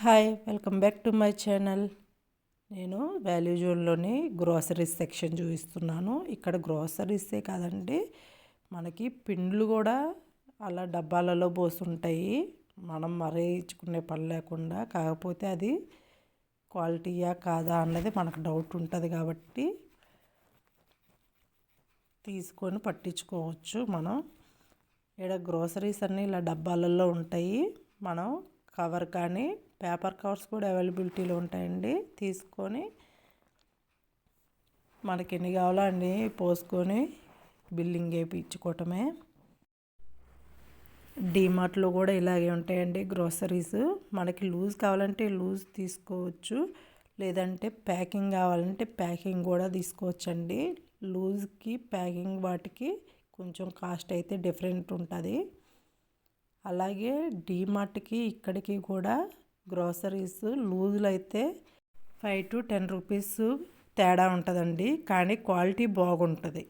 Hi welcome back to my channel. నేను value జోన్లోని groceries section చూపిస్తున్నాను. ఇక్కడ గ్రోసరీసే కాదండి, మనకి పిండ్లు కూడా అలా డబ్బాలలో పోసుంటాయి. మనం మరేయించుకునే పని లేకుండా. కాకపోతే అది క్వాలిటీయా కాదా అన్నది మనకు డౌట్ ఉంటుంది కాబట్టి తీసుకొని పట్టించుకోవచ్చు. మనం ఇక్కడ గ్రోసరీస్ అన్నీ ఇలా డబ్బాలలో ఉంటాయి. మనం కవర్ కానీ పేపర్ కవర్స్ కూడా అవైలబిలిటీలో ఉంటాయండి. తీసుకొని మనకి ఎన్ని కావాలో అన్నీ పోసుకొని బిల్లింగ్ వేయించుకోవటమే. డీమార్ట్లో కూడా ఇలాగే ఉంటాయండి గ్రోసరీస్. మనకి లూజ్ కావాలంటే లూజ్ తీసుకోవచ్చు, లేదంటే ప్యాకింగ్ కావాలంటే ప్యాకింగ్ కూడా తీసుకోవచ్చండి. లూజ్కి ప్యాకింగ్ వాటికి కొంచెం కాస్ట్ అయితే డిఫరెంట్ ఉంటుంది. అలాగే డీమార్ట్కి ఇక్కడికి కూడా గ్రోసరీస్ లూజులు అయితే 5 to 10 రూపీస్ తేడా ఉంటుందండి, కానీ క్వాలిటీ బాగుంటుంది.